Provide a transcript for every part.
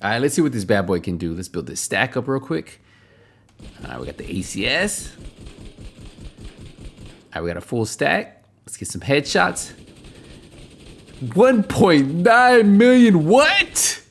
All right, let's see what this bad boy can do. Let's build this stack up real quick. All right, we got the ACS. All right, we got a full stack. Let's get some headshots. 1.9 million, what?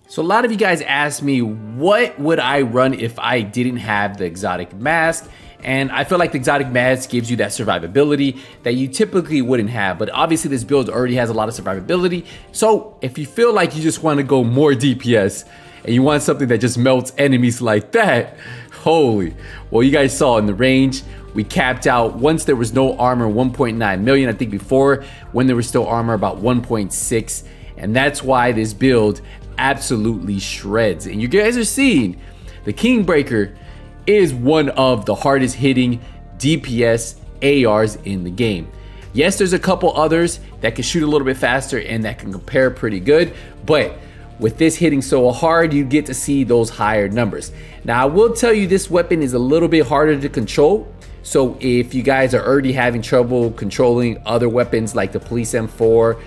So a lot of you guys asked me, what would I run if I didn't have the exotic mask? And I feel like the exotic mask gives you that survivability that you typically wouldn't have. But obviously this build already has a lot of survivability. So if you feel like you just want to go more DPS and you want something that just melts enemies like that, holy, well, you guys saw in the range, we capped out once there was no armor 1.9 million. I think before when there was still armor about 1.6. And that's why this build absolutely shreds. And you guys are seeing the Kingbreaker is one of the hardest hitting DPS ARs in the game. Yes, there's a couple others that can shoot a little bit faster and that can compare pretty good, but with this hitting so hard, you get to see those higher numbers. Now, I will tell you this weapon is a little bit harder to control. So if you guys are already having trouble controlling other weapons like the Police M4,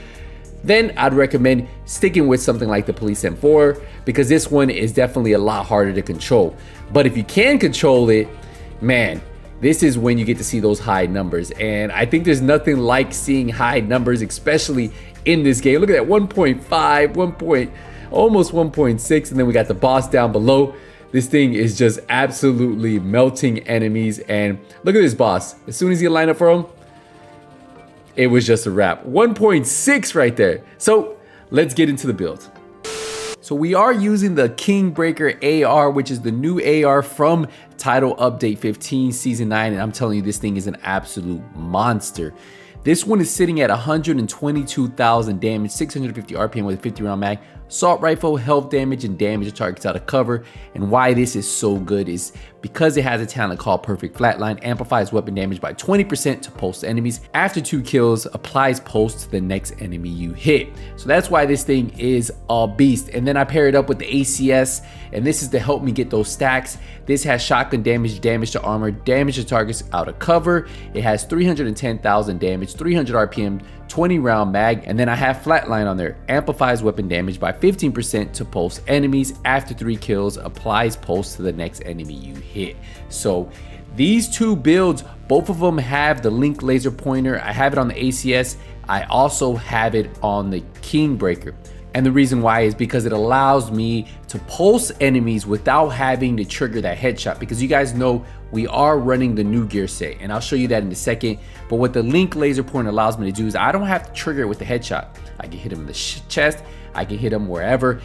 then I'd recommend sticking with something like the Police M4 because this one is definitely a lot harder to control. But if you can control it, man, this is when you get to see those high numbers. And I think there's nothing like seeing high numbers, especially in this game. Look at that, 1.5, almost 1.6, and then we got the boss down below. This thing is just absolutely melting enemies. And look at this boss. As soon as you line up for him, it was just a wrap. 1.6 right there. So let's get into the build. So we are using the Kingbreaker AR, which is the new AR from Title Update 15 Season 9. And I'm telling you, this thing is an absolute monster. This one is sitting at 122,000 damage, 650 RPM with a 50 round mag, assault rifle, health damage, and damage to targets out of cover. And why this is so good is because it has a talent called Perfect Flatline, amplifies weapon damage by 20% to pulse enemies. After 2 kills, applies pulse to the next enemy you hit. So that's why this thing is a beast. And then I pair it up with the ACS, and this is to help me get those stacks. This has shotgun damage, damage to armor, damage to targets out of cover. It has 310,000 damage, 300 RPM, 20 round mag, and then I have Flatline on there. Amplifies weapon damage by 15% to pulse enemies. After 3 kills, applies pulse to the next enemy you hit. So these two builds, both of them have the link laser pointer. I have it on the ACS. I also have it on the Kingbreaker. And the reason why is because it allows me to pulse enemies without having to trigger that headshot, because you guys know we are running the new gear set, and I'll show you that in a second. But what the link laser pointer allows me to do is I don't have to trigger it with the headshot. I can hit him in the chest, I can hit him wherever.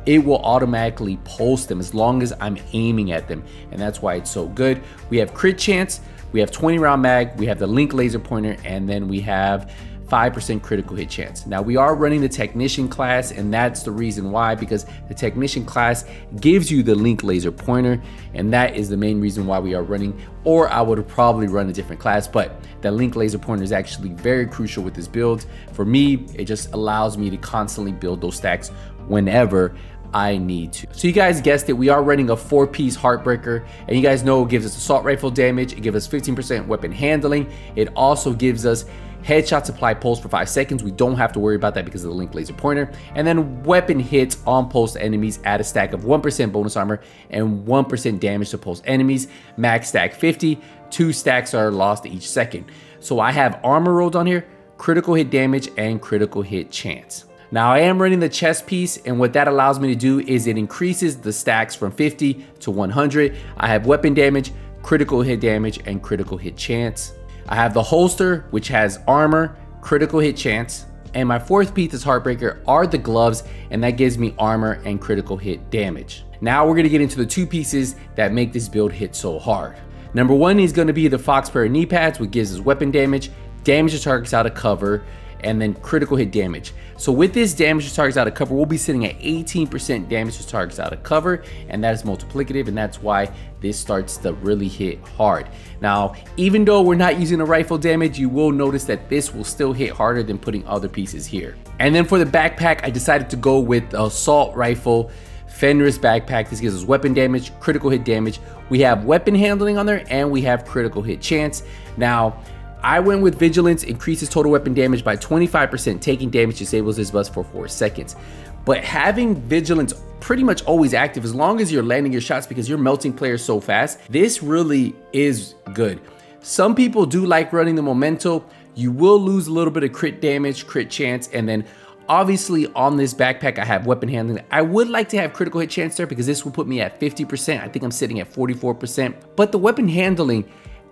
It will automatically pulse them as long as I'm aiming at them, and that's why it's so good. We have crit chance, we have 20 round mag, we have the link laser pointer, and then we have 5% critical hit chance. Now we are running the technician class, and that's the reason why, because the technician class gives you the link laser pointer, and that is the main reason why we are running, or I would have probably run a different class, but the link laser pointer is actually very crucial with this build. For me, it just allows me to constantly build those stacks whenever I need to. So you guys guessed it, we are running a 4-piece Heartbreaker, and you guys know it gives us assault rifle damage, it gives us 15% weapon handling, it also gives us headshots apply pulse for 5 seconds. We don't have to worry about that because of the link laser pointer. And then weapon hits on pulse enemies add a stack of 1% bonus armor and 1% damage to pulse enemies. Max stack 50, 2 stacks are lost each second. So I have armor rolled on here, critical hit damage, and critical hit chance. Now I am running the chest piece, and what that allows me to do is it increases the stacks from 50 to 100. I have weapon damage, critical hit damage, and critical hit chance. I have the holster, which has armor, critical hit chance, and my 4th piece is Heartbreaker are the gloves, and that gives me armor and critical hit damage. Now we're gonna get into the 2 pieces that make this build hit so hard. Number 1 is gonna be the Fox pair of knee pads, which gives us weapon damage, damage to targets out of cover, and then critical hit damage. So with this damage to targets out of cover, we'll be sitting at 18% damage to targets out of cover, and that is multiplicative, and that's why this starts to really hit hard. Now, even though we're not using a rifle damage, you will notice that this will still hit harder than putting other pieces here. And then for the backpack, I decided to go with the assault rifle Fenris backpack. This gives us weapon damage, critical hit damage. We have weapon handling on there, and we have critical hit chance. Now, I went with Vigilance, increases total weapon damage by 25%, taking damage disables this bus for 4 seconds. But having Vigilance pretty much always active as long as you're landing your shots because you're melting players so fast. This really is good. Some people do like running the memento. You will lose a little bit of crit damage, crit chance, and then obviously on this backpack I have weapon handling. I would like to have critical hit chance there because this will put me at 50%. I think I'm sitting at 44%, but the weapon handling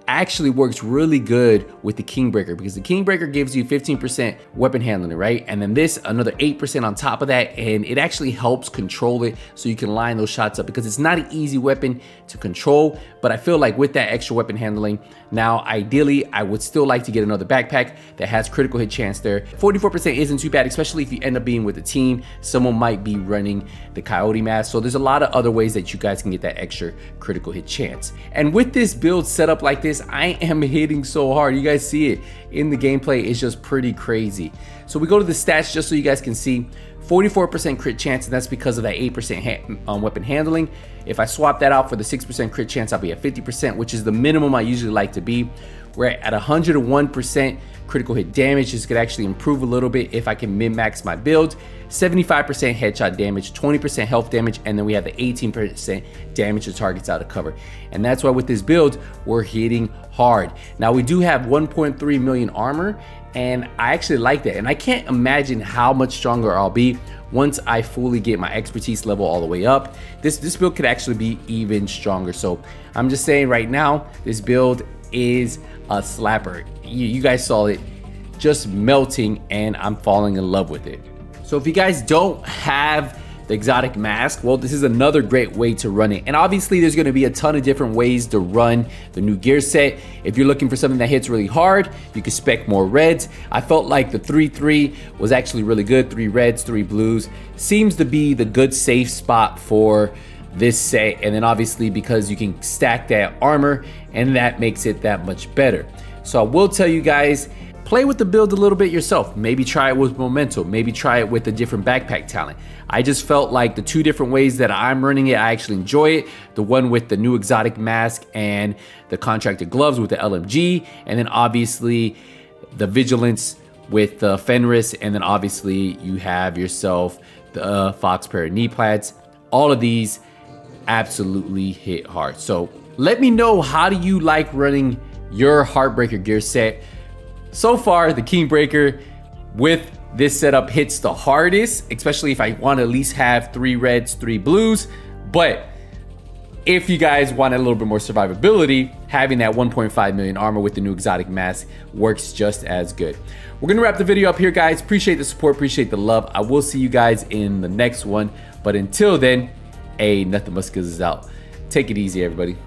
actually works really good with the Kingbreaker because the Kingbreaker gives you 15% weapon handling, right? And then this another 8% on top of that, and it actually helps control it so you can line those shots up because it's not an easy weapon to control. But I feel like with that extra weapon handling, now ideally I would still like to get another backpack that has critical hit chance there. 44% isn't too bad, especially if you end up being with a team. Someone might be running the coyote mask, so there's a lot of other ways that you guys can get that extra critical hit chance. And with this build set up like this, I am hitting so hard. You guys see it in the gameplay. It's just pretty crazy. So we go to the stats just so you guys can see 44% crit chance, and that's because of that 8% weapon handling. If I swap that out for the 6% crit chance, I'll be at 50%, which is the minimum I usually like to be. We're at 101% critical hit damage. This could actually improve a little bit if I can min-max my build. 75% headshot damage, 20% health damage, and then we have the 18% damage to targets out of cover. And that's why with this build, we're hitting hard. Now we do have 1.3 million armor, and I actually like that. And I can't imagine how much stronger I'll be once I fully get my expertise level all the way up. This build could actually be even stronger. So I'm just saying right now, this build is a slapper. You guys saw it just melting, and I'm falling in love with it. So if you guys don't have the exotic mask, well, this is another great way to run it. And obviously there's going to be a ton of different ways to run the new gear set. If you're looking for something that hits really hard, you can spec more reds. I felt like the 3-3 was actually really good. 3 reds, 3 blues seems to be the good safe spot for this set. And then obviously because you can stack that armor, and that makes it that much better. So I will tell you guys, play with the build a little bit yourself. Maybe try it with Memento. Maybe try it with a different backpack talent. I just felt like the 2 different ways that I'm running it, I actually enjoy it. The one with the new exotic mask and the contracted gloves with the LMG. And then obviously the Vigilance with the Fenris. And then obviously you have yourself the Fox pair of knee pads. All of these absolutely hit hard. So let me know, how do you like running your Heartbreaker gear set? So far, the Kingbreaker with this setup hits the hardest, especially if I want to at least have 3 reds, 3 blues. But if you guys want a little bit more survivability, having that 1.5 million armor with the new exotic mask works just as good. We're going to wrap the video up here, guys. Appreciate the support, appreciate the love. I will see you guys in the next one. But until then, Nothing But Skills is out. Take it easy, everybody.